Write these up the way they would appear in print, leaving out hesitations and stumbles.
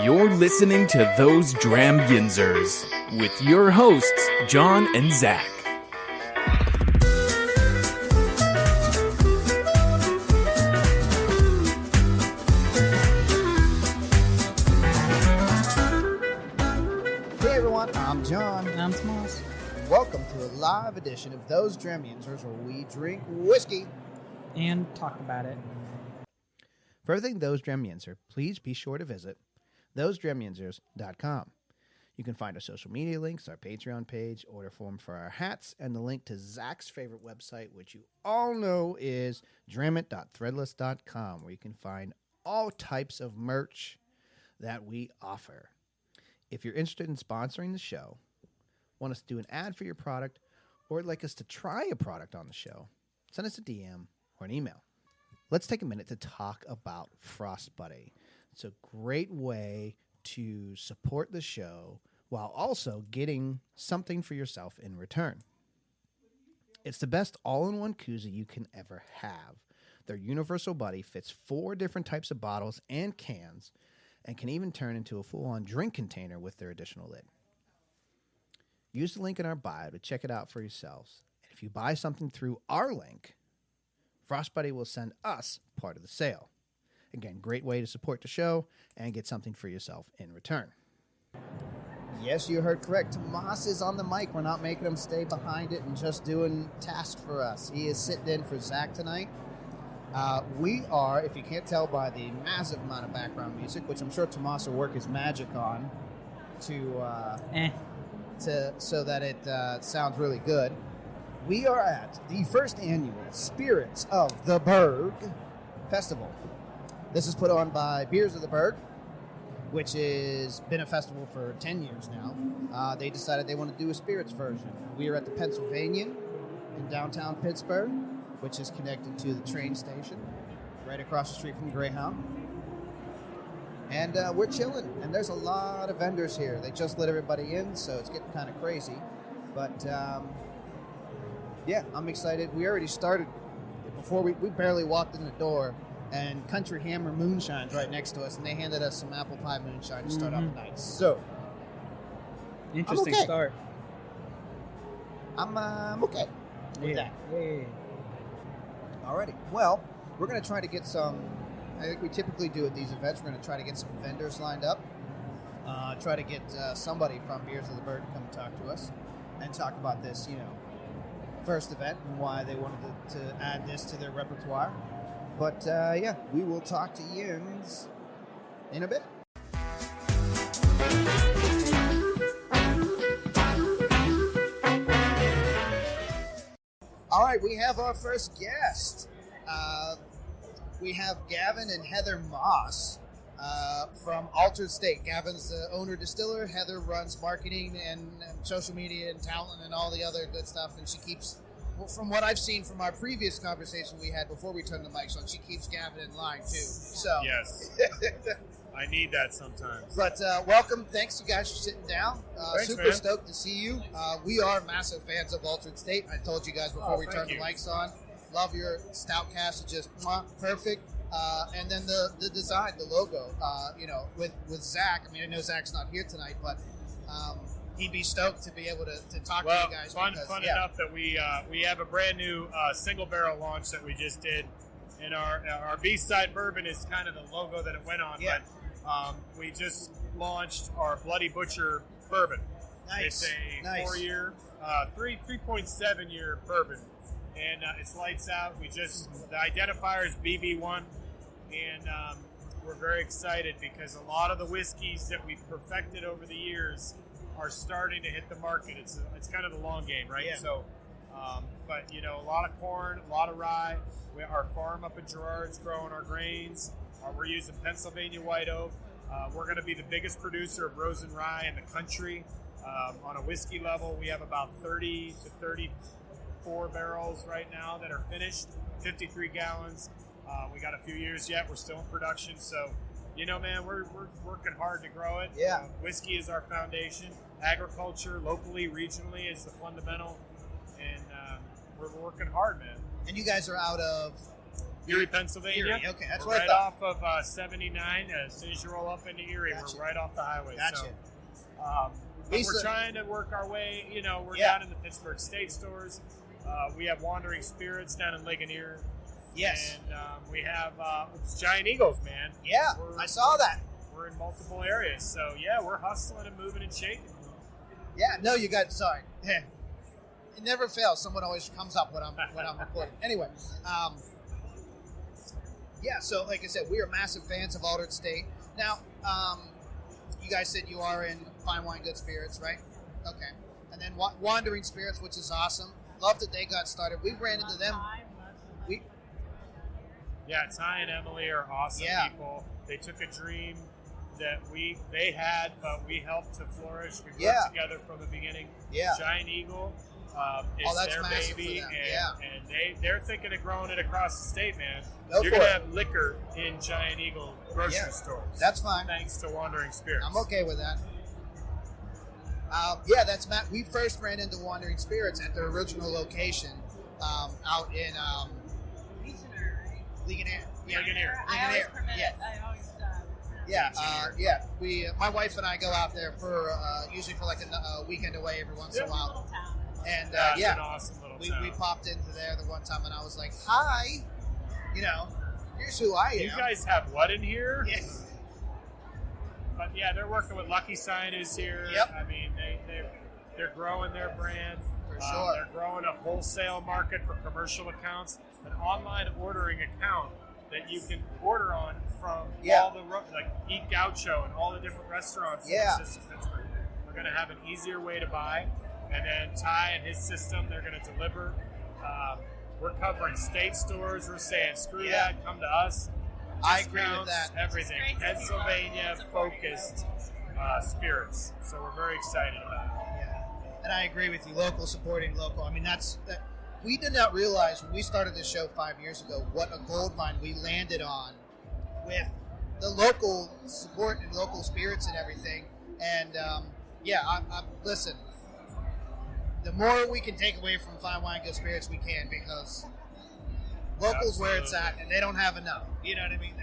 You're listening to Those Dram Yinzers with your hosts, Jon and Zach. Hey everyone, I'm Jon. And I'm Tomas. Welcome to a live edition of Those Dram Yinzers, where we drink whiskey And talk about it. For everything Those Dram Yinzer, please be sure to visit thosedramyinzers.com. You can find our social media links, our Patreon page, order form for our hats, and the link to Zach's favorite website, which you all know is dramit.threadless.com, where you can find all types of merch that we offer. If you're interested in sponsoring the show, want us to do an ad for your product, or would like us to try a product on the show, send us a DM or an email. Let's take a minute to talk about Frost Buddy. It's a great way to support the show while also getting something for yourself in return. It's the best all-in-one koozie you can ever have. Their Universal Buddy fits 4 different types of bottles and cans and can even turn into a full-on drink container with their additional lid. Use the link in our bio to check it out for yourselves. And if you buy something through our link, Frost Buddy will send us part of the sale. Again, great way to support the show and get something for yourself in return. Yes, you heard correct. Tomas is on the mic. We're not making him stay behind it and just doing tasks for us. He is sitting in for Zach tonight. We are, if you can't tell by the massive amount of background music, which I'm sure Tomas will work his magic on so that it sounds really good. We are at the first annual Spirits of the Burgh Festival. This is put on by Beers of the Burgh, which has been a festival for 10 years now. They decided they want to do a spirits version. We are at the Pennsylvanian in downtown Pittsburgh, which is connected to the train station right across the street from Greyhound. And we're chilling, and there's a lot of vendors here. They just let everybody in, so it's getting kind of crazy. But yeah, I'm excited. We already started before we barely walked in the door, and Country Hammer Moonshine's right next to us, and they handed us some apple pie moonshine to start out the night. So, Interesting okay. start. I'm okay with that. Yeah. Alrighty. Well, we're going to try to get some, I think we typically do at these events, we're going to try to get some vendors lined up, try to get somebody from Beers of the Bird to come talk to us and talk about this, first event and why they wanted to add this to their repertoire. But yeah, we will talk to Yins in a bit. All right, we have our first guest. We have Gavin and Heather Moss from Altered State. Gavin's the owner distiller. Heather runs marketing and social media and talent and all the other good stuff. And she keeps, well, from what I've seen from our previous conversation we had before we turned the mics on, she keeps Gavin in line too. So yes, I need that sometimes. But welcome. Thanks, you guys, for sitting down. Thanks, super man. stoked to see you. We are massive fans of Altered State. I told you guys before we turned the mics on. Love your stout cast. It's just perfect. And then the design, the logo, with Zach. I mean, I know Zach's not here tonight, but he'd be stoked to be able to talk to you guys. Fun enough that we have a brand new single barrel launch that we just did. And our B-side bourbon is kind of the logo that it went on. Yeah. But we just launched our Bloody Butcher bourbon. Nice. It's a Nice. 4-year, 3.7 year bourbon. And it's lights out. The identifier is BB1. And we're very excited because a lot of the whiskeys that we've perfected over the years are starting to hit the market. It's kind of the long game, right? Yeah. So, but a lot of corn, a lot of rye. Our farm up in Girard's growing our grains. We're using Pennsylvania white oak. We're going to be the biggest producer of rosin rye in the country. On a whiskey level, we have about 30 to 34 barrels right now that are finished, 53 gallons. We got a few years yet. We're still in production. So, man, we're working hard to grow it. Yeah. Whiskey is our foundation. Agriculture, locally, regionally, is the fundamental. And we're working hard, man. And you guys are out of Erie, Pennsylvania. Erie, okay, that's we're what I right thought. off of 79. As soon as you roll up into Erie, Gotcha. we're right off the highway. Gotcha. So, but we're trying to work our way. You know, we're down in the Pittsburgh State stores. We have Wandering Spirits down in Ligonier. Yes. And we have it's Giant Eagles, man. Yeah, I saw that. We're in multiple areas. So, yeah, we're hustling and moving and shaking. Yeah, no, you got, sorry. It never fails. Someone always comes up when I'm recording. Anyway, yeah, so like I said, we are massive fans of Altered State. Now, you guys said you are in Fine Wine Good Spirits, right? Okay. And then Wandering Spirits, which is awesome. Love that they got started. We ran into them. Yeah, Ty and Emily are awesome people. They took a dream that they had, but we helped to flourish. We worked together from the beginning. Yeah. Giant Eagle is that's their massive baby, for them. and they're thinking of growing it across the state, man. Go You're for gonna it. have liquor in Giant Eagle grocery stores. That's fine. Thanks to Wandering Spirits. I'm okay with that. That's Matt. We first ran into Wandering Spirits at their original location out in Ligonier. Ligonier. I always permit it. I always We, my wife and I go out there for usually for like a weekend away every once in a while. little town. And It's an awesome little town. we popped into there the one time, and I was like, "Hi, here's who I am." You guys have what in here? Yeah. But yeah, they're working with Lucky Sign is here. Yep. I mean, they're growing their brand. For sure. They're growing a wholesale market for commercial accounts, an online ordering account that you can order on from all the like Eat Gaucho and all the different restaurants in the system. We're going to have an easier way to buy, and then Ty and his system, they're going to deliver. We're covering state stores. We're saying screw that, come to us. I agree with that. Everything. Pennsylvania focused spirits. So we're very excited about it. Yeah, and I agree with you. Local supporting local. I mean, we did not realize when we started this show 5 years ago what a gold mine we landed on with the local support and local spirits and everything. And listen. The more we can take away from Fine Wine Good Spirits, we can, because local's where it's at, and they don't have enough. You know what I mean?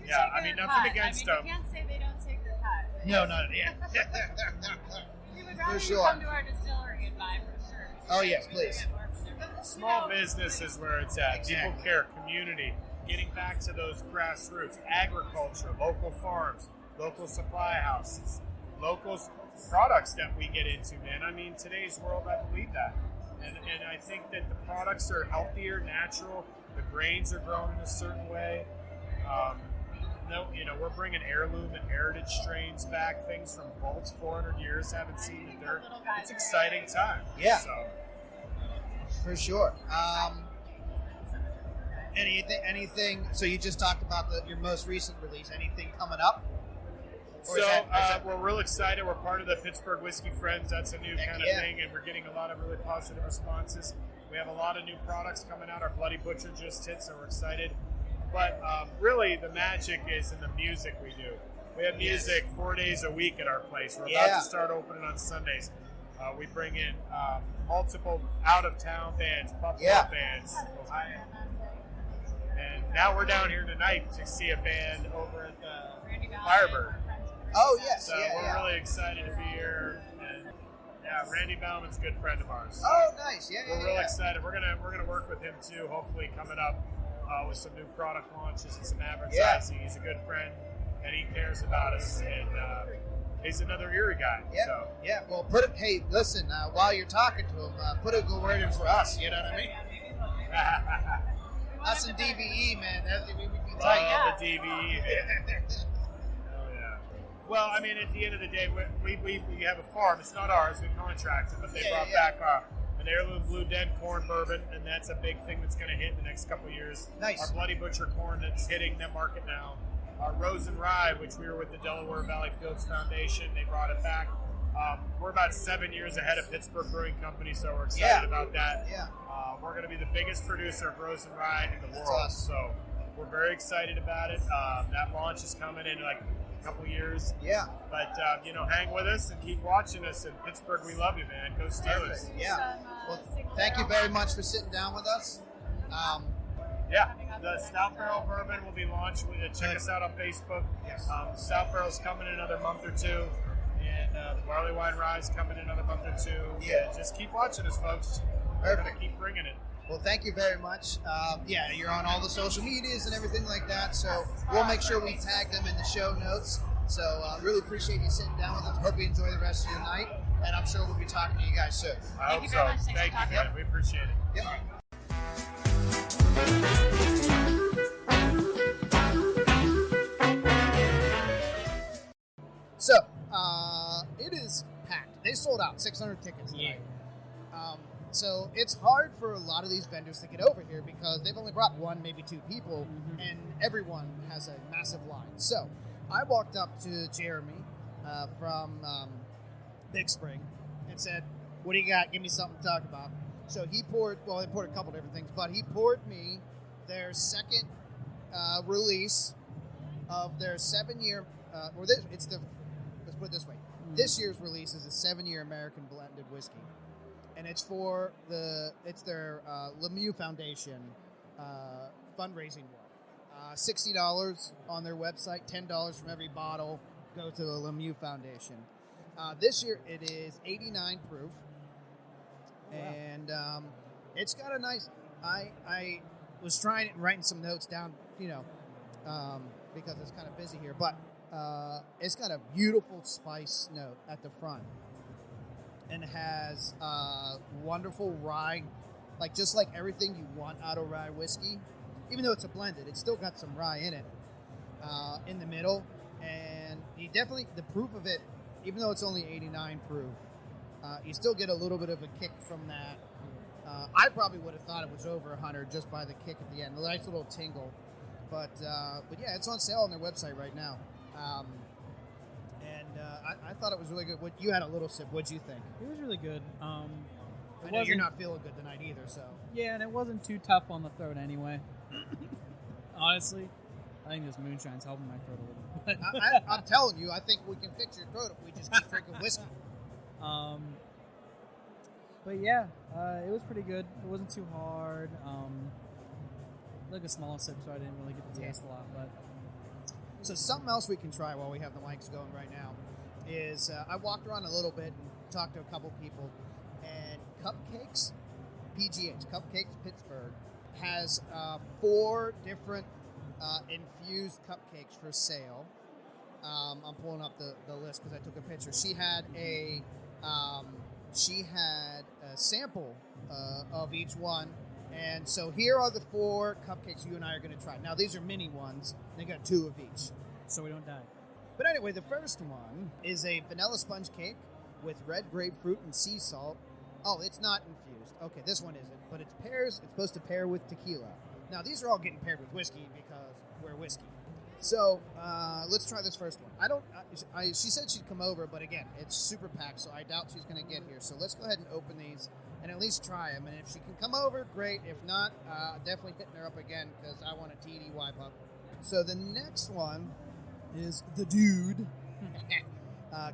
Yeah, I mean, nothing against them. You can't say they don't take their cut. No, We would rather For you sure. come to our distillery and buy for sure. Oh, yes, please. Small business is where it's at. Exactly. People care, community, getting back to those grassroots, agriculture, local farms, local supply houses, local products that we get into, man. I mean, today's world, I believe that. And I think that the products are healthier, natural. The grains are grown in a certain way. We're bringing heirloom and heritage strains back, things from vaults 400 years, haven't seen the dirt. It's an exciting time. Yeah. So. For sure. Anything? So you just talked about your most recent release. Anything coming up? Or is that- we're real excited. We're part of the Pittsburgh Whiskey Friends. That's a new kind of thing, and we're getting a lot of really positive responses. We have a lot of new products coming out. Our Bloody Butcher just hit, so we're excited. But really, the magic is in the music we do. We have music 4 days a week at our place. We're about to start opening on Sundays. We bring in multiple out-of-town bands, Buffalo bands, Ohio. And now we're down here tonight to see a band over at the Firebird. Oh, yes. So we're really excited to be here. And Randy Bauman's a good friend of ours. Oh, nice. We're real excited. We're gonna work with him too. Hopefully, coming up with some new product launches and some advertising. He's a good friend, and he cares about us. And he's another Erie guy. Yeah. So. Yeah. Well, listen. While you're talking to him, put a good word in for us. You know what I mean? Us and DVE, man. We'd be tight. The DVE. Well, I mean, at the end of the day, we have a farm. It's not ours. We contracted, but they brought back an heirloom Blue Den corn bourbon, and that's a big thing that's going to hit in the next couple of years. Nice. Our Bloody Butcher corn that's hitting the market now. Our Rose and Rye, which we were with the Delaware Valley Fields Foundation, they brought it back. We're about 7 years ahead of Pittsburgh Brewing Company, so we're excited about that. Yeah. We're going to be the biggest producer of Rose and Rye in the world, awesome. so we're very excited about it. That launch is coming in like couple years. Yeah. But, hang with us and keep watching us. In Pittsburgh, we love you, man. Go Steelers. Yeah. Well, thank you very much for sitting down with us. Yeah, coming up the next, Stout Barrel Bourbon will be launched. Check us out on Facebook. Yes. Stout Barrel's coming in another month or two, and the Barley Wine Rye's coming in another month or two. Yeah. Just keep watching us, folks. We're Perfect. gonna keep bringing it. Well, thank you very much. You're on all the social medias and everything like that, so we'll make sure we tag them in the show notes. So really appreciate you sitting down with us. Hope you enjoy the rest of your night, and I'm sure we'll be talking to you guys soon. I Thank hope you so. very much. Thanks for Thank you, talking. man. We appreciate it. Yep. So, it is packed. They sold out 600 tickets tonight. So it's hard for a lot of these vendors to get over here because they've only brought one, maybe two people, and everyone has a massive line. So I walked up to Jeremy from Big Spring and said, "What do you got? Give me something to talk about." So he poured, well, they poured a couple different things, but he poured me their second release of their 7-year, let's put it this way. This year's release is a 7-year American blended whiskey. And it's it's their Lemieux Foundation fundraising one. $60 on their website, $10 from every bottle go to the Lemieux Foundation. This year it is 89 proof, and it's got a nice. I was trying it and writing some notes down, because it's kind of busy here, but it's got a beautiful spice note at the front. And has wonderful rye, just like everything you want out of rye whiskey. Even though it's a blended, it's still got some rye in it in the middle. And you definitely, the proof of it, even though it's only 89 proof, you still get a little bit of a kick from that. I probably would have thought it was over 100 just by the kick at the end, the nice little tingle. But yeah, it's on sale on their website right now. I thought it was really good. You had a little sip. What'd you think? It was really good. I know you're not feeling good tonight either, so. Yeah, and it wasn't too tough on the throat anyway. Honestly, I think this moonshine's helping my throat a little bit. I'm telling you, I think we can fix your throat if we just keep drinking whiskey. But yeah, it was pretty good. It wasn't too hard. Like a small sip, so I didn't really get to taste a lot. But So something else we can try while we have the mics going right now is I walked around a little bit and talked to a couple people, and Cupcakes, PGH, Cupcakes Pittsburgh, has 4 different infused cupcakes for sale. I'm pulling up the list because I took a picture. She had a sample of each one. And so here are the 4 cupcakes you and I are going to try. Now, these are mini ones. They got 2 of each. so we don't die. But anyway, the first one is a vanilla sponge cake with red grapefruit and sea salt. Oh, it's not infused. Okay, this one isn't. But it's supposed to pair with tequila. Now, these are all getting paired with whiskey because we're whiskey. So, let's try this first one. She said she'd come over, but again, it's super packed, so I doubt she's going to get here. So let's go ahead and open these and at least try them. And if she can come over, great. If not, definitely hitting her up again because I want a TDY pup. So the next one is the Dude.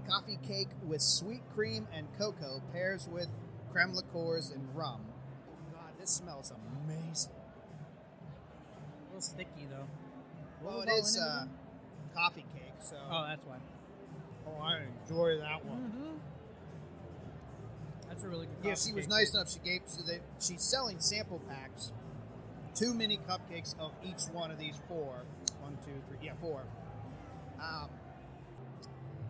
Coffee cake with sweet cream and cocoa pairs with creme liqueurs and rum. Oh, God, this smells amazing. A little sticky though. Well, What it was is all in it again? coffee cake, so... Oh, that's why. Oh, I enjoy that one. That's a really good. Yeah, coffee she was cake. nice enough. She's selling sample packs, 2 mini cupcakes of each one of these 4. 1, 2, 3, yeah, 4.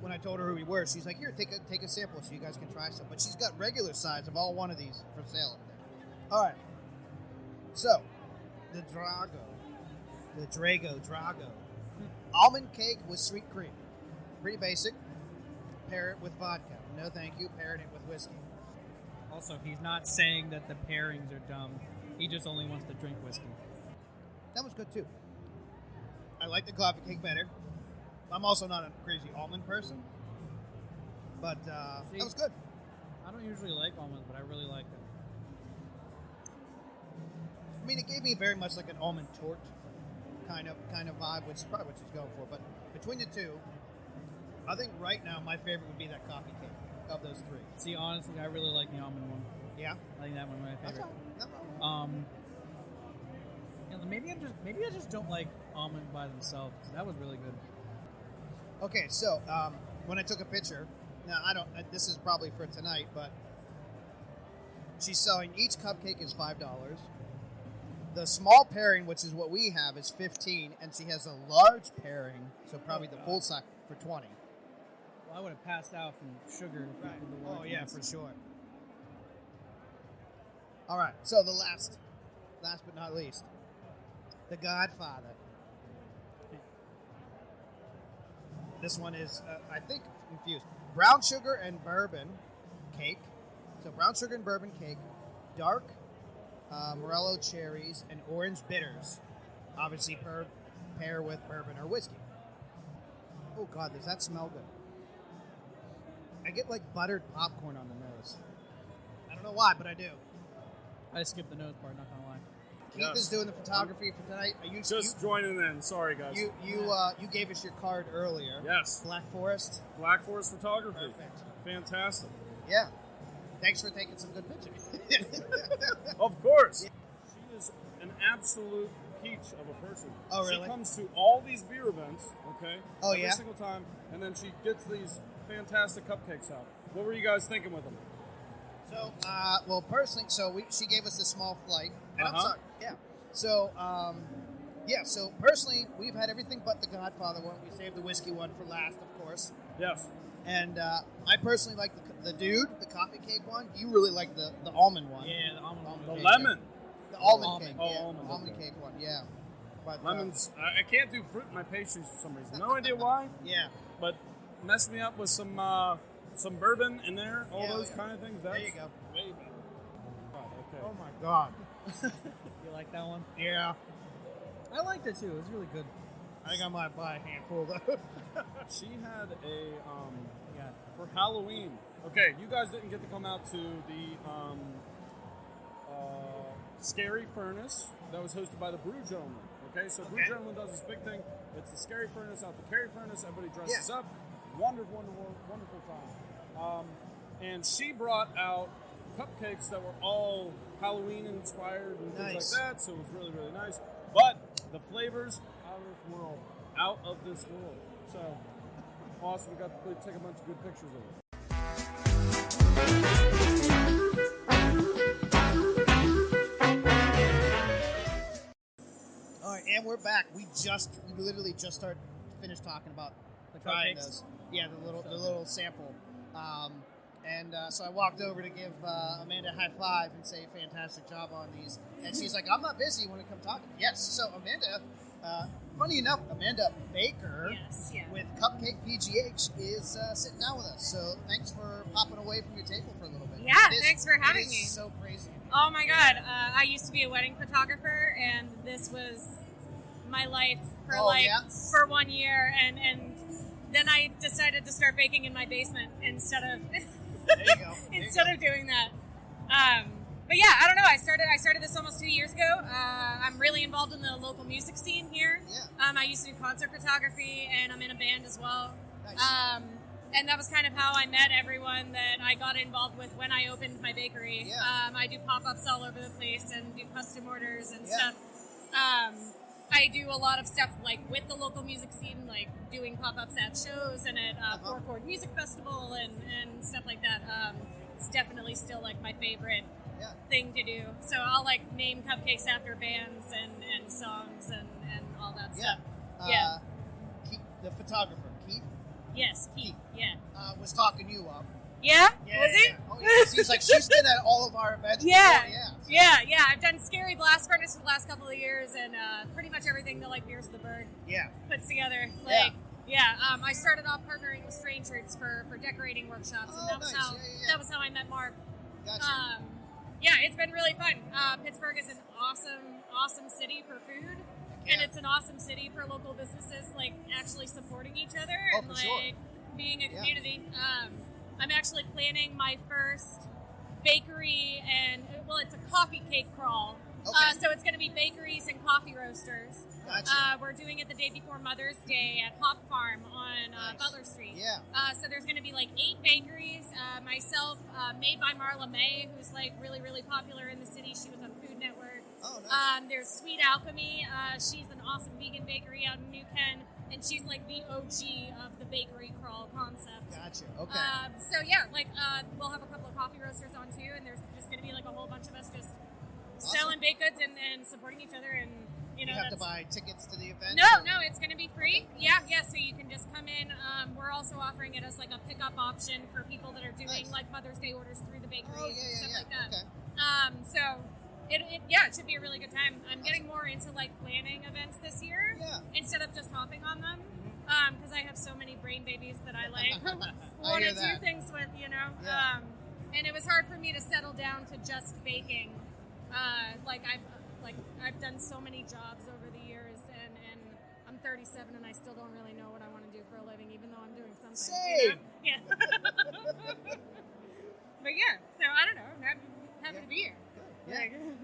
When I told her who we were, she's like, "Here, take a sample so you guys can try some." But she's got regular size of all one of these for sale up there. All right. So, the Drago, almond cake with sweet cream. Pretty basic. Pair it with vodka. No, thank you. Pairing it with whiskey. Also, he's not saying that the pairings are dumb. He just only wants to drink whiskey. That was good too. I like the coffee cake better. I'm also not a crazy almond person, but that was good. I don't usually like almonds, but I really like them. I mean, it gave me very much like an almond torte kind of vibe, which is probably what she's going for. But between the two, I think right now my favorite would be that coffee cake of those 3. See, honestly, I really like the almond one. Yeah, I think that one my that's favorite. all. No problem. Maybe I just don't like almonds by themselves. 'Cause that was really good. Okay, so when I took a picture, now I don't. This is probably for tonight, but she's selling each cupcake is $5. The small pairing, which is what we have, is $15, and she has a large pairing, so probably the full size for $20. Well, I would have passed out from sugar. Right. with the Oh large yeah, ones. for sure. All right. So the last but not least, the Godfather. This one is, I think, infused brown sugar and bourbon cake. So brown sugar and bourbon cake, dark Morello cherries, and orange bitters. Obviously, pair with bourbon or whiskey. Oh God, does that smell good? I get like buttered popcorn on the nose. I don't know why, but I do. I skipped the nose part. Not gonna lie. Keith Yes. is doing the photography for tonight. Are you Just joining in. Sorry, guys. you gave us your card earlier. Yes. Black Forest. Black Forest Photography. Perfect. Fantastic. Yeah. Thanks for taking some good pictures. Of course. She is an absolute peach of a person. Oh, really? She comes to all these beer events, okay? Oh, every yeah? single time, and then she gets these fantastic cupcakes out. What were you guys thinking with them? So, well, personally, she gave us a small flight, and I'm Uh-huh. sorry, yeah. So, so personally, we've had everything but the Godfather one. We saved the whiskey one for last, of course. Yes. And I personally like the coffee cake one. You really like the almond one. Yeah, the almond one. The cake, lemon. The almond Almond. cake. Oh, Yeah, almond, the almond okay. cake one. Yeah. But, Lemons. I can't do fruit in my pastries for some reason. No idea why, Yeah. but mess me up with some bourbon in there, all Yeah, those yeah. kind of things. There That's you go. way better. Okay. Oh my God. You like that one? Yeah. I liked it too. It was really good. I think I might buy a handful though. She had a Yeah. for Halloween. Okay, you guys didn't get to come out to the Scary Furnace that was hosted by the Brew Gentleman. Okay, so Brew Okay. Gentleman does this big thing. It's the Scary Furnace out the Carry Furnace. Everybody dresses Yeah. up. Wonderful time. And she brought out cupcakes that were all Halloween inspired and things Nice. like that. So it was really, really nice. But the flavors out of this world. Out of this world. So awesome. We got to take a bunch of good pictures of it. All right, and we're back. We literally just finished talking about The trying cupcakes? those. Yeah, the little sample. So I walked over to give Amanda a high five and say fantastic job on these. And she's like, I'm not busy. You want to come talk? Yes. So Amanda, funny enough, Amanda Baker Yes, yeah. with Cupcake PGH is sitting down with us. So thanks for popping away from your table for a little bit. Yeah, thanks for having it is me. so crazy. Oh my God, I used to be a wedding photographer, and this was my life for Oh, yeah? for 1 year, and then I decided to start baking in my basement instead of There you go. instead of doing that. But yeah, I don't know. I started this almost 2 years ago. I'm really involved in the local music scene here. Yeah. I used to do concert photography, and I'm in a band as well. Nice. And that was kind of how I met everyone that I got involved with when I opened my bakery. Yeah. I do pop-ups all over the place and do custom orders and Yeah. stuff. I do a lot of stuff like with the local music scene, like doing pop-ups at shows and at Four Chord Music Festival and stuff like that. It's definitely still like my favorite Yeah. thing to do. So I'll like name cupcakes after bands and songs and all that Yeah. stuff. Yeah. Keith, the photographer, Keith, Yes, Keith. Yeah. was talking you up. Yeah? Yeah, Was he? yeah. Oh, yeah. Seems like she's been at all of our events. Yeah. Before. Yeah. I've done Scary Blast Furnace for the last couple of years, and pretty much everything that like Beers of the Burgh Yeah. puts together. Like, I started off partnering with Strange Roots for decorating workshops, and Oh, that was nice. how Yeah. that was how I met Mark. Gotcha. Yeah, it's been really fun. Pittsburgh is an awesome city for food, and Yeah. it's an awesome city for local businesses like actually supporting each other Oh, and for like sure. being a Yeah. community. I'm actually planning my first bakery, and well, it's a coffee cake crawl. Okay. So it's going to be bakeries and coffee roasters. Gotcha. We're doing it the day before Mother's Day at Hop Farm on Nice. Butler Street. Yeah. So there's going to be like 8 bakeries. Myself, made by Marla May, who's like really, really popular in the city. She was on Food Network. Oh, nice. There's Sweet Alchemy. She's an awesome vegan bakery out in New Ken, and she's like the OG of the bakery crawl concept. Gotcha. Okay. So yeah, like we'll have a couple of coffee roasters on too, and there's just going to be like a whole bunch of us just selling baked goods and supporting each other, and you know. You have that's, to buy tickets to the event? No, it's going to be free. Yeah, so you can just come in. We're also offering it as like a pickup option for people that are doing like Mother's Day orders through the bakeries and stuff like that. Okay. So it should be a really good time. I'm getting more into like planning events this year instead of just hopping on them because I have so many brain babies that I like want to do things with, you know. Yeah. And it was hard for me to settle down to just baking. I've done so many jobs over the years, and I'm 37 and I still don't really know what I want to do for a living, even though I'm doing something. Same. You know? Yeah. But yeah, so I don't know. I'm happy to be here.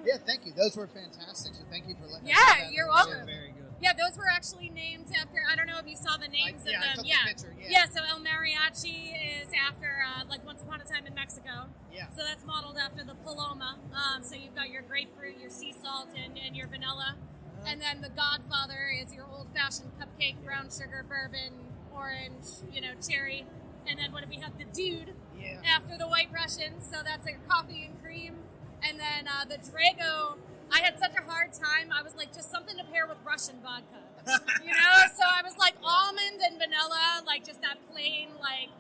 Yeah, thank you. Those were fantastic. So thank you for letting us Yeah, know that. you're That was They're welcome. very good. Yeah, those were actually named after. I don't know if you saw the names of I them. took the picture, So El Mariachi is after like Once Upon a Time in Mexico. Yeah. So that's modeled after the Paloma. So you've got your grapefruit, your sea salt, and your vanilla. And then the Godfather is your old-fashioned cupcake, brown sugar, bourbon, orange, cherry. And then what do we have? The Dude after the White Russian. So that's like coffee and cream. And then the Drago. I had such a hard time. I was like, just something to pair with Russian vodka, So I was like almond and vanilla, like just that plain, like,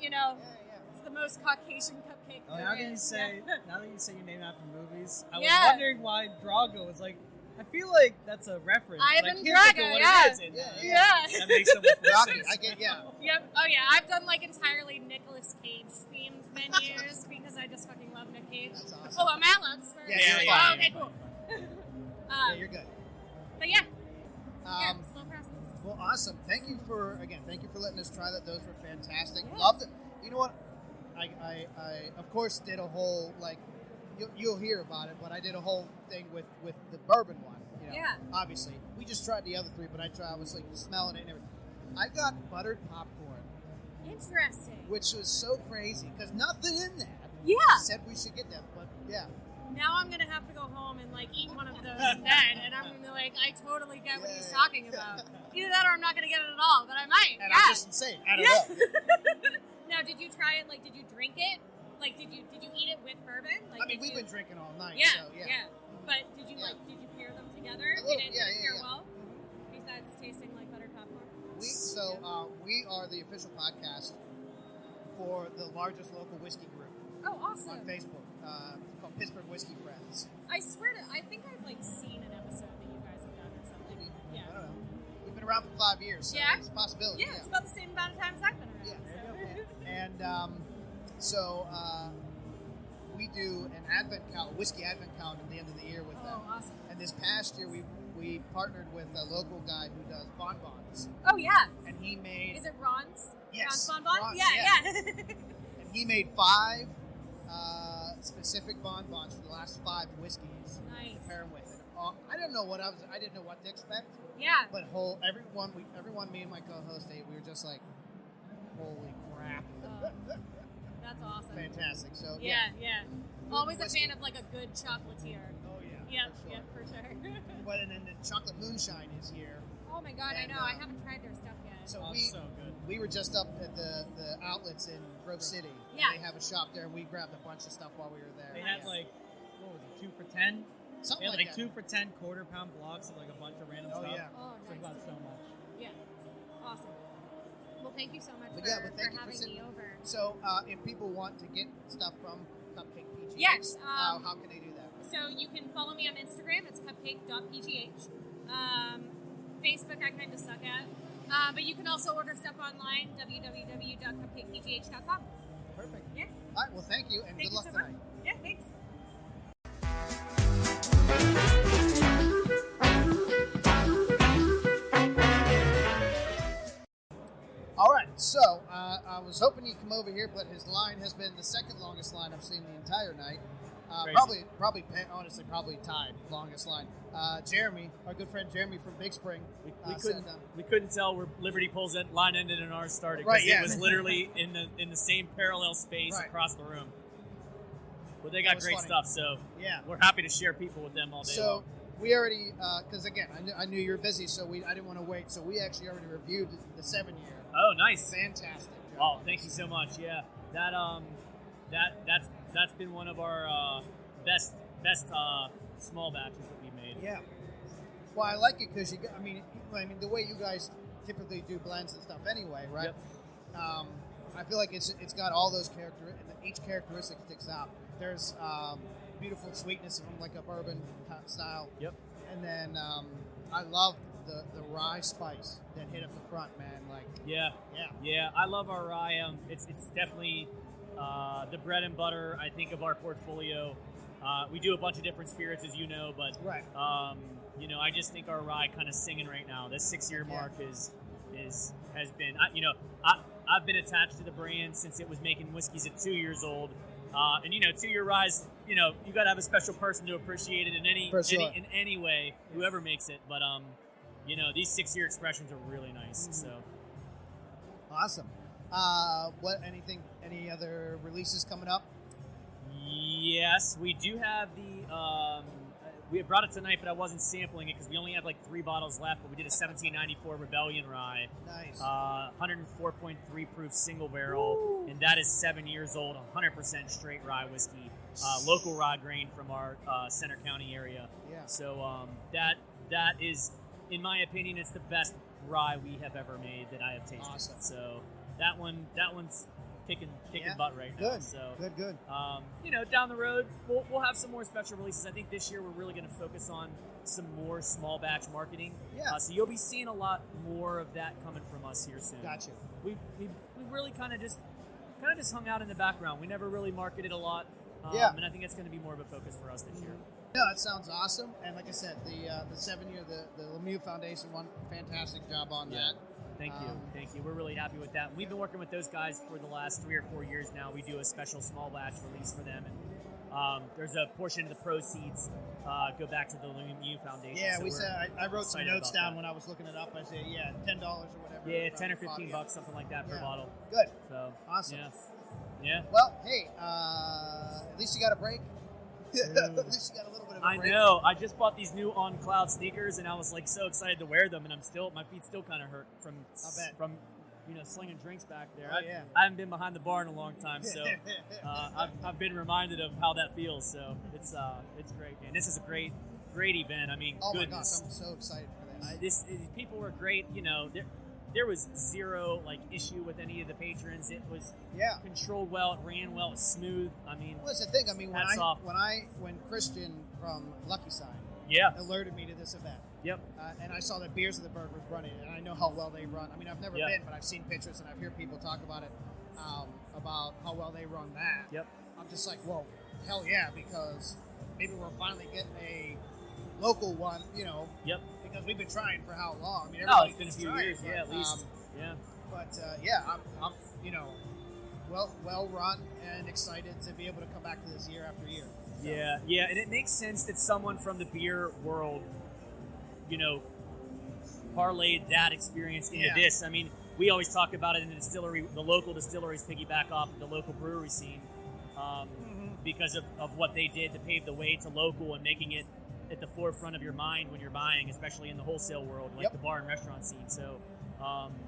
it's the most Caucasian cupcake. Now that you say you name after movies, I was Yeah. wondering why Drago was like. I feel like that's a reference. Ivan but I can't think Drago, of what yeah. it is. And, Yeah. That makes so much more Rocky, sense. I get, Yep. Oh yeah, I've done like entirely Nicolas Cage themed menus because I just fucking love Nick Cage. That's awesome. Oh, am I allowed to swear? Yeah, Oh, you're fine. okay, cool. Yeah, you're good. But yeah, slow process. Well, awesome. Thank you for letting us try that. Those were fantastic. Yeah. Loved it. You know what? I of course did a whole like you'll hear about it, but I did a whole thing with the bourbon one. Yeah. Obviously, we just tried the other three, but I was like smelling it and everything. I got buttered popcorn, Interesting. which was so crazy because nothing in that. Yeah. Said we should get that, but yeah. Now I'm gonna have to go home and like eat one of those in bed, and I'm gonna be like, I totally get what he's talking about. Either that, or I'm not gonna get it at all, but I might. And I'm just insane. I don't know. Now, did you try it? Like, did you drink it? Like, did you eat it with bourbon? Like, I mean, did we've you- been drinking all night. Yeah, so, yeah. But did you pair them together? A little, Did it yeah, pair yeah. well? Besides tasting like buttered popcorn. We are the official podcast for the largest local whiskey group Oh, awesome! on Facebook. It's called Pittsburgh Whiskey Friends. I swear I think I've like seen an episode that you guys have done or something. Maybe. Yeah. I don't know. We've been around for 5 years, so Yeah? it's a possibility. Yeah, it's about the same amount of time as I've been around. Yeah. So. And we do an whiskey advent calendar at the end of the year with them. Oh, awesome! And this past year, we partnered with a local guy who does bonbons, Oh yeah. and he made Is it Ron's? Yes, Ron's bonbons? Ron's, Yeah. and he made 5 specific bonbons for the last 5 whiskeys. Nice. To pair them with it. I didn't know what to expect. Yeah. But everyone, me and my co-host, we were just like, holy crap. That's awesome. Fantastic. So, Yeah. Always a whiskey. fan of like a good chocolatier. Oh, yeah. Yep, for sure. But and then the chocolate moonshine is here. Oh my god, And, I know. I haven't tried their stuff yet. So Oh, we it's so good. we were just up at the outlets in Grove City. and Yeah. They have a shop there, and we grabbed a bunch of stuff while we were there. They had like, what was it, 2 for $10? Something They had like like that. 2 for $10 quarter-pound blocks of like a bunch of random Oh, stuff. yeah. Oh, It's nice. about so much. Yeah. Awesome. Well, thank you so much But for, yeah, but thank you for having sitting- me over. So if people want to get stuff from Cupcake PGH, Yes, how can they do that? So you can follow me on Instagram. It's cupcake.pgh. Facebook I kind of suck at. But you can also order stuff online, www.cupcakepgh.com. Perfect. Yeah. All right. Well, thank you, and Thank good you luck so tonight. much. Yeah, thanks. All right. So I was hoping you'd come over here, but his line has been the second longest line I've seen the entire night. Crazy. Honestly, probably tied longest line. Jeremy, our good friend Jeremy from Big Spring, sat down. We couldn't tell where Liberty Pole's line ended and ours started Right, because yeah. it was literally in the same parallel space Right. across the room. But they That got was great funny. stuff, so Yeah. we're happy to share people with them all day So long. we already, because again, I knew you were busy, so I didn't want to wait. So we actually already reviewed the 7-year. Oh, nice. Fantastic job. Oh, thank you so much. Yeah, that's been one of our best small batches that we made. Yeah. Well, I like it because I mean, the way you guys typically do blends and stuff, anyway, right? Yep. I feel like it's got all those each characteristic sticks out. There's beautiful sweetness from like a bourbon style. Yep. And then I love the rye spice that hit up the front, man. Like Yeah. I love our rye. It's definitely the bread and butter, I think, of our portfolio. We do a bunch of different spirits, as you know, but right. I just think our rye kind of singing right now. This 6-year mark has been. I've been attached to the brand since it was making whiskeys at 2 years old. And 2-year ryes, you got to have a special person to appreciate it in any way, whoever makes it. But these 6-year expressions are really nice. So awesome. Any other releases coming up? yes, we do have the. We had brought it tonight, but I wasn't sampling it because we only have like 3 bottles left. But we did a 1794 Rebellion Rye, Nice. 104.3 proof single barrel, and that is 7 years old, 100% straight rye whiskey, local rye grain from our Center County area. Yeah. So that is, in my opinion, it's the best rye we have ever made that I have tasted. Awesome. So that one's kicking Yeah. butt right now. Good. So Good. down the road, we'll have some more special releases. I think this year we're really going to focus on some more small batch marketing. Yeah. So you'll be seeing a lot more of that coming from us here soon. Gotcha. We really kind of just hung out in the background. We never really marketed a lot. Yeah. And I think that's going to be more of a focus for us this year. No, that sounds awesome. And like I said, the 7-year, the Lemieux Foundation, one fantastic job on Yeah. that. Thank you. We're really happy with that. We've been working with those guys for the last 3 or 4 years now. We do a special small batch release for them, and there's a portion of the proceeds go back to the Lemieux Foundation. Yeah, So I wrote some excited notes about down that. when I was looking it up. I said, $10 or whatever. Yeah, from 10 or the 15 bottle. bucks, something like that per Yeah. bottle. Good. So Awesome. Yeah. Well, hey, at least you got a break. At least you got a little bit of a I break. know. I just bought these new On Cloud sneakers, and I was like so excited to wear them, and my feet still kind of hurt from slinging drinks back there. Oh, yeah. I haven't been behind the bar in a long time, so I've been reminded of how that feels. So it's great, man. This is a great event. I mean, Oh goodness. my gosh, I'm so excited for this. These people were great. There was zero issue with any of the patrons. It was Yeah. controlled well. It ran well. It was smooth. I mean, Well, that's the thing. I mean, Hats off. when Christian from Lucky Sign yeah. alerted me to this event, Yep. and I saw that Beers of the Burgh was running, and I know how well they run. I mean, I've never Yeah. been, but I've seen pictures, and I've heard people talk about it, about how well they run that. Yep. I'm just like, whoa, hell yeah, because maybe we're finally getting a local one, Yep. because we've been trying for how long? I mean, Oh, everybody's it's been a been few trying, years. but, Yeah, at least. Yeah. But I'm well run and excited to be able to come back to this year after year. So, Yeah, and it makes sense that someone from the beer world, parlayed that experience into Yeah. this. I mean, we always talk about it in the distillery. The local distilleries piggyback off of the local brewery scene because of what they did to pave the way to local and making it at the forefront of your mind when you're buying, especially in the wholesale world, like Yep. the bar and restaurant scene. So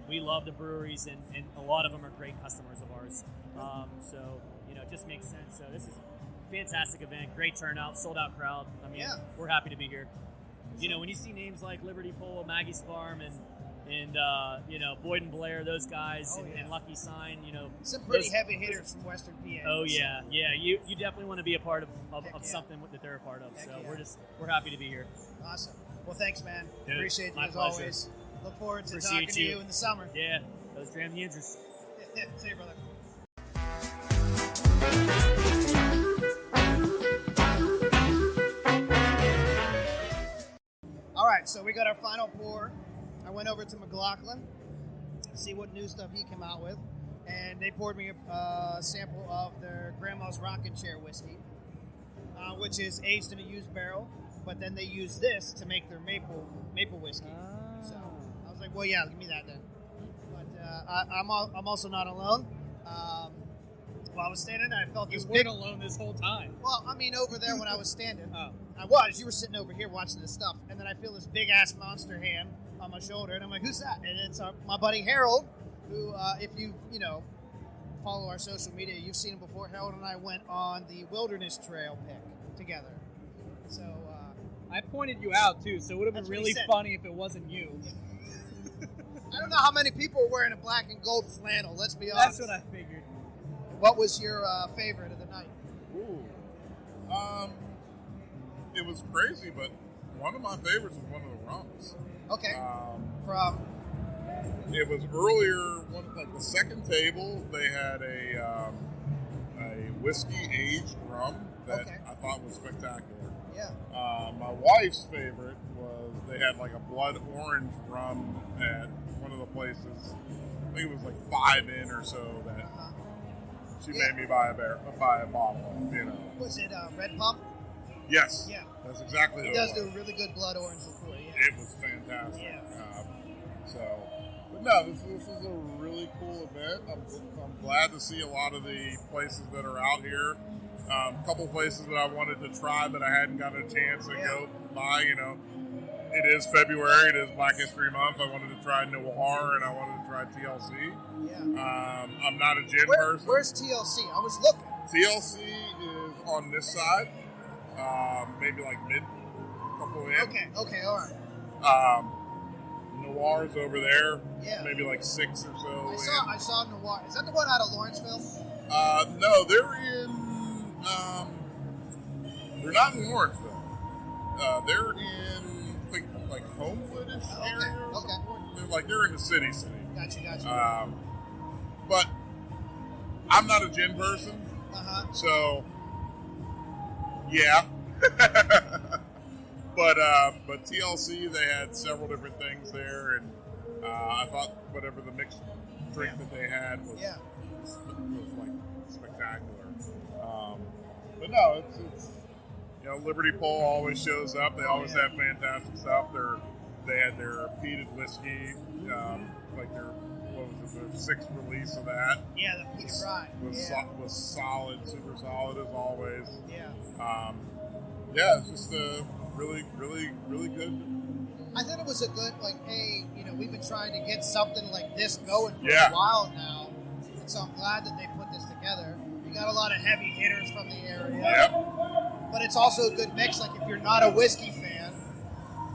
we love the breweries, and a lot of them are great customers of ours. So it just makes sense. So this is a fantastic event, great turnout, sold out crowd. I mean, Yeah. we're happy to be here. When you see names like Liberty Pole, Maggie's Farm, and Boyd and Blair, those guys, Oh, yeah. and Lucky Sign, some pretty those- heavy hitters from Western PA. Oh yeah. You definitely want to be a part of Heck yeah. something that they're a part of. Heck So yeah. we're happy to be here. Awesome. Well, thanks, man. Dude, Appreciate you my as pleasure. always. Look forward to Appreciate talking to you. you in the summer. Yeah, those Dram Yinzers. See you, brother. All right, so we got our final pour. I went over to McLaughlin to see what new stuff he came out with, and they poured me a sample of their Grandma's Rockin' Chair whiskey, which is aged in a used barrel, but then they use this to make their maple whiskey. So I was like, well, yeah, give me that then. But I'm also not alone. While I was standing there, I felt You this weren't big. alone this whole time. Well, I mean, over there when I was standing, Oh. I was. You were sitting over here watching this stuff, and then I feel this big ass monster hand on my shoulder, and I'm like, "Who's that?" And it's my buddy Harold, who, if you follow our social media, you've seen him before. Harold and I went on the Wilderness Trail pick together. So I pointed you out too, so it would have been That's what he really said. funny if it wasn't you. I don't know how many people were wearing a black and gold flannel. Let's be honest. That's what I figured. What was your favorite of the night? Ooh. It was crazy, but one of my favorites was one of the rums. Okay. Um, It was earlier, like the second table, they had a whiskey aged rum that Okay. I thought was spectacular. Yeah. My wife's favorite was they had like a blood orange rum at one of the places. I think it was like 5 in or so that Uh-huh. she Yeah. made me buy a bottle of, Was it Red Pump? Yes. Yeah. That's exactly He what does it do was. a really good blood orange liqueur. Yeah. It was fantastic. Yeah. But no, this is a really cool event. I'm glad to see a lot of the places that are out here. A couple places that I wanted to try that I hadn't gotten a chance to go by. It is February. It is Black History Month. I wanted to try Noir and I wanted to try TLC. Yeah. I'm not a gin person. Where's TLC? I was looking. TLC is on this side, maybe like mid, couple in. Okay, all right. Noir's over there, Yeah. maybe like 6 or so. I saw Noir. Is that the one out of Lawrenceville? No, they're in. They're not in Lawrenceville. They're in, I think, like Homewood-ish area or okay. something. They're in the city. Gotcha. But I'm not a gin person, so yeah. But TLC, they had several different things there, and I thought whatever the mixed drink that they had was like spectacular. But no, it's Liberty Pole always shows up. They always have fantastic stuff. They had their peated whiskey, like their 6th release of that. Yeah, the peated rye. Was solid, super solid as always. Yeah. It's just a really, really, really good. I thought it was a good, we've been trying to get something like this going for Yeah. a while now, and so I'm glad that they put this together. We got a lot of heavy hitters from the area. Yep. But it's also a good mix, like if you're not a whiskey fan,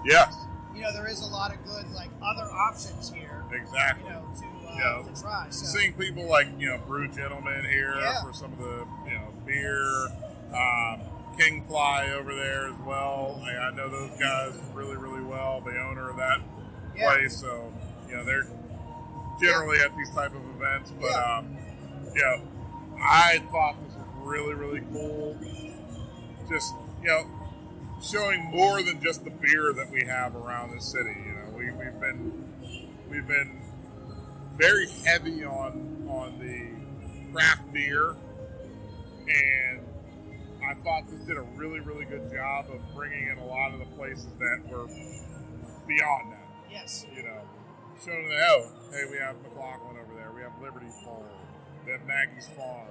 Yes. there is a lot of good, other options here, Exactly. to try. So. Seeing people like, Brew Gentlemen here Yeah. for some of the, beer, King Fly over there as well. I know those guys really, really well, the owner of that place. So, they're generally at these type of events. But, I thought this was really, really cool. Just, showing more than just the beer that we have around the city. We've been very heavy on the craft beer, and I thought this did a really, really good job of bringing in a lot of the places that were beyond that. Yes. Showing them, hey, we have McLaughlin over there, we have Liberty Pole, we have Maggie's Farm,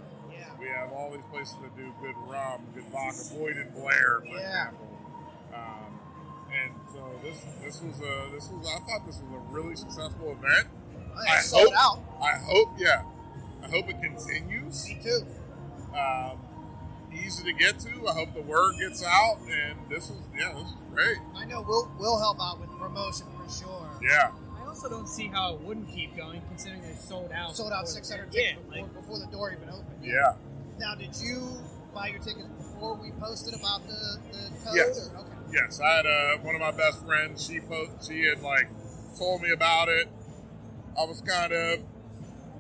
we have all these places that do good rum, good vodka, Boyd and Blair, for example. And so this was I thought this was a really successful event. I sold out. I hope it continues. Me too. Easy to get to. I hope the word gets out, and this is great. I know we'll help out with promotion for sure. Yeah. I also don't see how it wouldn't keep going, considering they sold out. Sold out before 600 the- tickets Yeah, before the door even opened. Yeah. Now, did you buy your tickets before we posted about the code? Yes. Or? Okay. Yes, I had one of my best friends. She had told me about it. I was kind of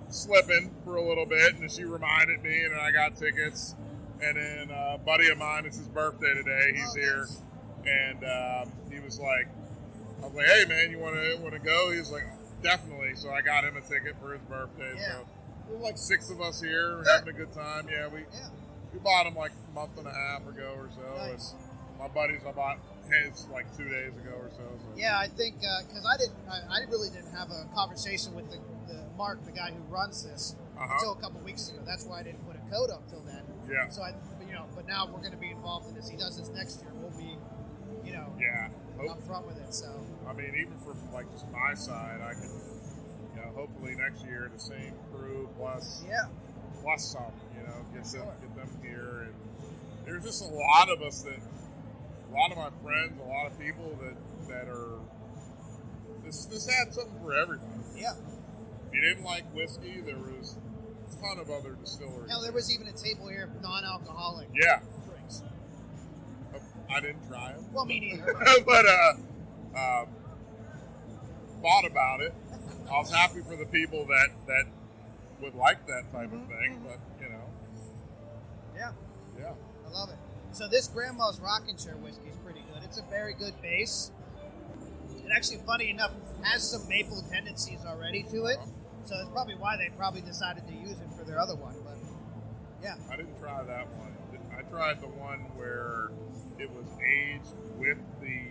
slipping for a little bit, and then she reminded me, and I got tickets. And then a buddy of mine, it's his birthday today. He's here, and he was like, I was like, hey man, you want to go? He was like, definitely. So I got him a ticket for his birthday. Yeah. So there were 6 of us here having a good time. Yeah, we bought him a month and a half ago or so. Nice. And my buddies, I bought his 2 days ago or so. Yeah, I think because I really didn't have a conversation with the Mark, the guy who runs this, until a couple weeks ago. That's why I didn't put a Dakota until then. Yeah. So but now we're going to be involved in this. He does this next year. We'll be, Yeah. up front with it. So. I mean, even from like just my side, I can, hopefully next year the same crew plus some, get them here. And there's just a lot of us a lot of my friends, a lot of people that are. This had something for everybody. Yeah. If you didn't like whiskey, there was a ton of other distilleries. Hell, there was even a table here of non-alcoholic drinks. I didn't try them. Well, me neither. But thought about it. I was happy for the people that would like that type of thing, but Yeah. Yeah. I love it. So this Grandma's Rockin' Chair whiskey is pretty good. It's a very good base. It actually, funny enough, has some maple tendencies already to it. So that's probably why they probably decided to use it for their other one. But yeah. I didn't try that one. I tried the one where it was aged with the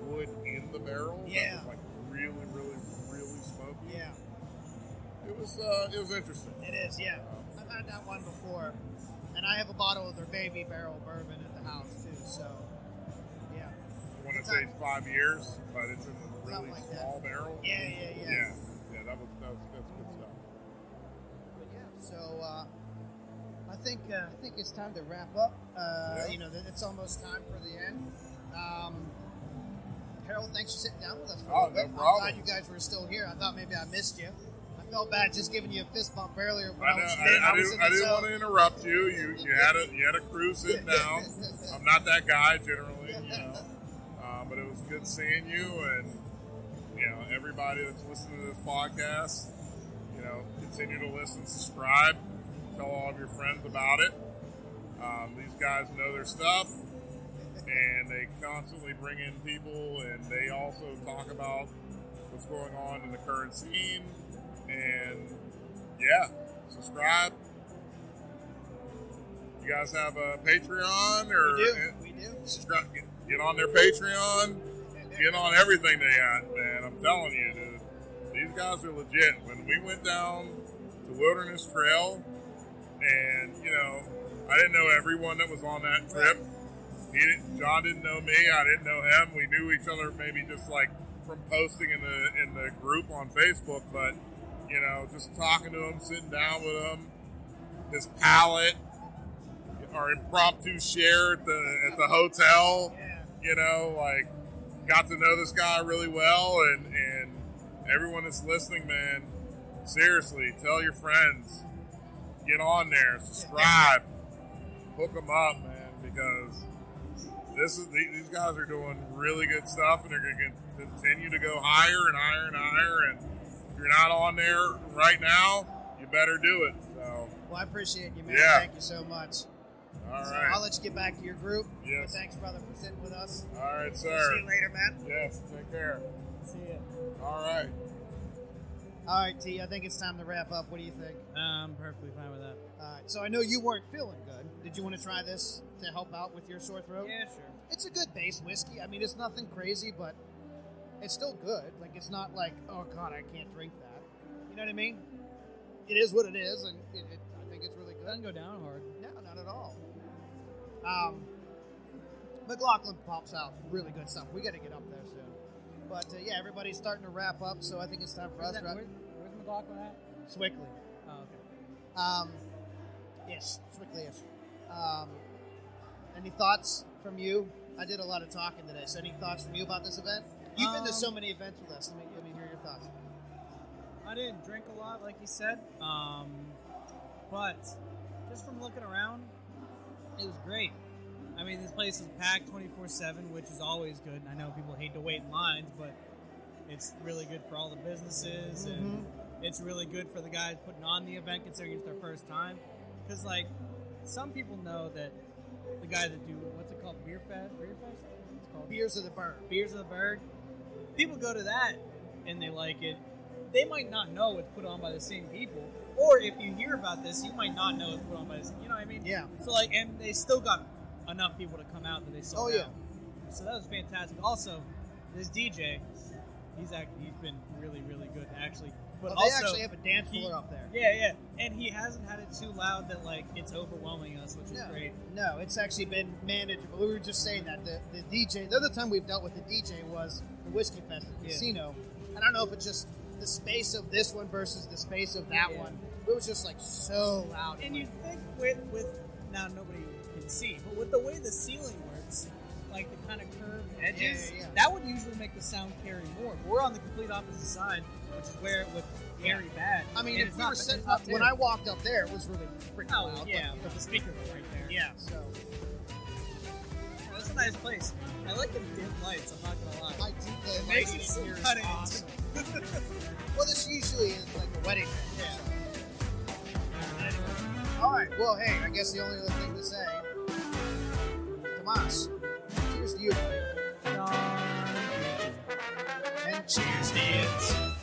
wood in the barrel. Yeah. That was like really, really, really smoky. Yeah. It was interesting. It is, yeah. I've had that one before. And I have a bottle of their baby barrel bourbon at the house too, so yeah. One that's aged 5 years, but it's in a really like small barrel. Yeah. Yeah, that's good stuff. But yeah, so I think it's time to wrap up. It's almost time for the end. Harold, thanks for sitting down with us for a little bit. No problem. I'm glad you guys were still here. I thought maybe I missed you. I felt bad just giving you a fist bump earlier. When I didn't want to interrupt you. You had a crew sitting down. I'm not that guy generally, but it was good seeing you, and everybody that's listening to this podcast. Continue to listen, subscribe, tell all of your friends about it. These guys know their stuff, and they constantly bring in people, and they also talk about what's going on in the current scene. And subscribe. You guys have a Patreon, or we do. Subscribe. Get on their Patreon. Get on everything they got, man. I'm telling you, dude. These guys are legit. When we went down to Wilderness Trail, and I didn't know everyone that was on that trip. John didn't know me. I didn't know him. We knew each other maybe just like from posting in the group on Facebook, but. Just talking to him, sitting down with him, his palate, our impromptu share at the hotel. Got to know this guy really well, and everyone that's listening, man, seriously, tell your friends, get on there, subscribe, hook them up, man, because these guys are doing really good stuff, and they're going to continue to go higher and higher and higher, and if you're not on there right now, you better do it. So. Well, I appreciate you, man. Yeah. Thank you so much. All So right. I'll let you get back to your group. Yes. But thanks, brother, for sitting with us. All right, sir. See you later, man. Yes, take care. See ya. All right. All right, T, I think it's time to wrap up. What do you think? I'm perfectly fine with that. All right, so I know you weren't feeling good. Did you want to try this to help out with your sore throat? Yeah, sure. It's a good base whiskey. I mean, it's nothing crazy, but it's still good. Like, it's not like, oh, God, I can't drink that. You know what I mean? It is what it is, and I think it's really good. Doesn't go down hard. No, not at all. McLaughlin pops out really good stuff. We got to get up there soon. But, everybody's starting to wrap up, so I think it's time for us to wrap. Where's McLaughlin at? Swickley. Oh, okay. Yes, Swickley-ish. Any thoughts from you? I did a lot of talking today, so any thoughts from you about this event? You've been to so many events with us. Let me hear your thoughts. I didn't drink a lot, like you said, but just from looking around, it was great. I mean, this place is packed 24/7, which is always good. I know people hate to wait in lines, but it's really good for all the businesses, and it's really good for the guys putting on the event, considering it's their first time. Because, some people know that the guy that do, what's it called, Beer Fest? It's called Beers of the Burgh. Beers of the Burgh. People go to that, and they like it. They might not know it's put on by the same people. Or if you hear about this, you might not know it's put on by the same, you know what I mean? Yeah. So, and they still got enough people to come out that they sold out. So that was fantastic. Also, this DJ, he's been really, really good. Actually, but they also actually have a dance floor up there. Yeah, and he hasn't had it too loud that like it's overwhelming us, which is great. No, it's actually been manageable. We were just saying that the DJ. The other time we've dealt with the DJ was the Whiskey Fest at the casino. I don't know if it's just the space of this one versus the space of that one. It was just like so loud. And you'd think with now nobody can see, but with the way the ceiling works, like the kind of curved edges, that would usually make the sound carry more. But we're on the complete opposite side, which is where it would carry bad. I mean, and if we were sitting up, when I walked up there, it was really freaking loud. Yeah, but the speaker was right there. Yeah, so. That's a nice place. I like the dim lights, I'm not going to lie. I do. The it makes it lighting here is cutting. awesome. Well, this usually is like a wedding. Yeah. So. All right. Well, hey, I guess the only other thing to say, Tomas, cheers to you, buddy. Jon. And cheers to you.